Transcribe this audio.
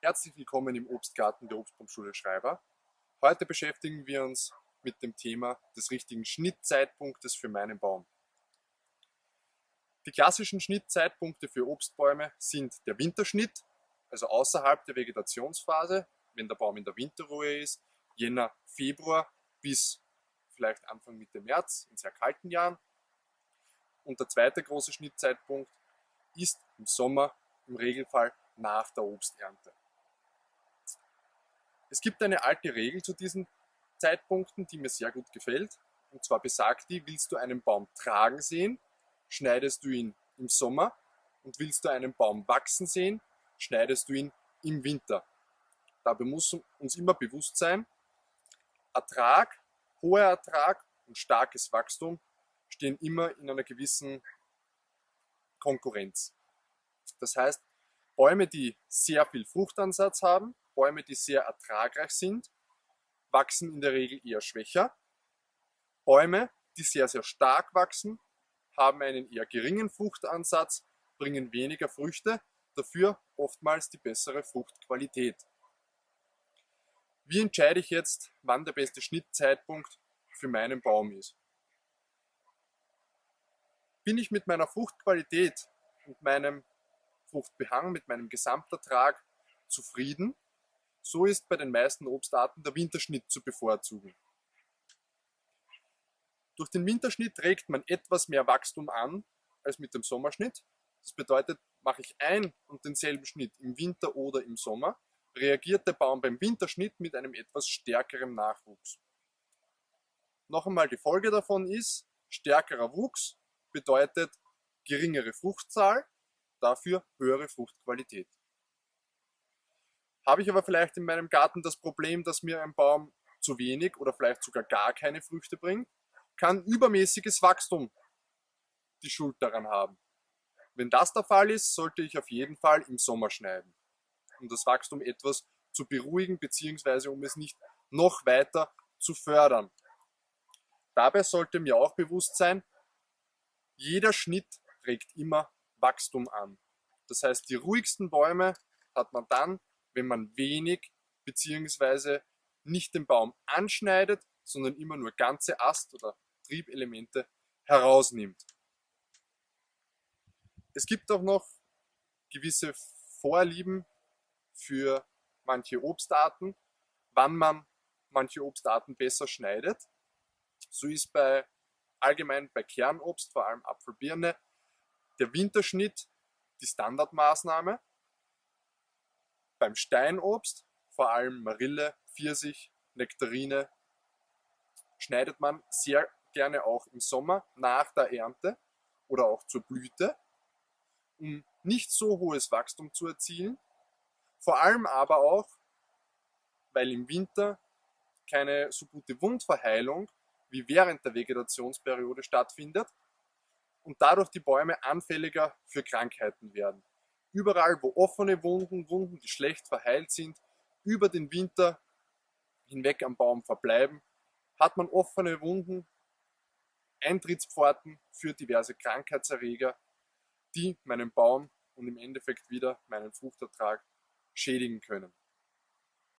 Herzlich willkommen im Obstgarten der Obstbaumschule Schreiber. Heute beschäftigen wir uns mit dem Thema des richtigen Schnittzeitpunktes für meinen Baum. Die klassischen Schnittzeitpunkte für Obstbäume sind der Winterschnitt, also außerhalb der Vegetationsphase, wenn der Baum in der Winterruhe ist, Jänner, Februar bis vielleicht Anfang Mitte März in sehr kalten Jahren. Und der zweite große Schnittzeitpunkt ist im Sommer, im Regelfall nach der Obsternte. Es gibt eine alte Regel zu diesen Zeitpunkten, die mir sehr gut gefällt. Und zwar besagt die, willst du einen Baum tragen sehen, schneidest du ihn im Sommer, und willst du einen Baum wachsen sehen, schneidest du ihn im Winter. Dabei muss uns immer bewusst sein, Ertrag, hoher Ertrag und starkes Wachstum stehen immer in einer gewissen Konkurrenz. Das heißt, Bäume, die sehr viel Fruchtansatz haben, Bäume, die sehr ertragreich sind, wachsen in der Regel eher schwächer. Bäume, die sehr, sehr stark wachsen, haben einen eher geringen Fruchtansatz, bringen weniger Früchte, dafür oftmals die bessere Fruchtqualität. Wie entscheide ich jetzt, wann der beste Schnittzeitpunkt für meinen Baum ist? Bin ich mit meiner Fruchtqualität und meinem Fruchtbehang, mit meinem Gesamtertrag zufrieden, so ist bei den meisten Obstarten der Winterschnitt zu bevorzugen. Durch den Winterschnitt regt man etwas mehr Wachstum an als mit dem Sommerschnitt. Das bedeutet, mache ich ein und denselben Schnitt im Winter oder im Sommer, reagiert der Baum beim Winterschnitt mit einem etwas stärkeren Nachwuchs. Noch einmal die Folge davon ist, stärkerer Wuchs bedeutet geringere Fruchtzahl, dafür höhere Fruchtqualität. Habe ich aber vielleicht in meinem Garten das Problem, dass mir ein Baum zu wenig oder vielleicht sogar gar keine Früchte bringt, kann übermäßiges Wachstum die Schuld daran haben. Wenn das der Fall ist, sollte ich auf jeden Fall im Sommer schneiden, um das Wachstum etwas zu beruhigen bzw. um es nicht noch weiter zu fördern. Dabei sollte mir auch bewusst sein, jeder Schnitt regt immer Wachstum an. Das heißt, die ruhigsten Bäume hat man dann, wenn man wenig bzw. nicht den Baum anschneidet, sondern immer nur ganze Ast- oder Triebelemente herausnimmt. Es gibt auch noch gewisse Vorlieben für manche Obstarten, wann man manche Obstarten besser schneidet. So ist allgemein bei Kernobst, vor allem Apfel, Birne, der Winterschnitt die Standardmaßnahme. Beim Steinobst, vor allem Marille, Pfirsich, Nektarine, schneidet man sehr gerne auch im Sommer nach der Ernte oder auch zur Blüte, um nicht so hohes Wachstum zu erzielen. Vor allem aber auch, weil im Winter keine so gute Wundverheilung wie während der Vegetationsperiode stattfindet und dadurch die Bäume anfälliger für Krankheiten werden. Überall, wo offene Wunden, die schlecht verheilt sind, über den Winter hinweg am Baum verbleiben, hat man offene Wunden, Eintrittspforten für diverse Krankheitserreger, die meinen Baum und im Endeffekt wieder meinen Fruchtertrag schädigen können.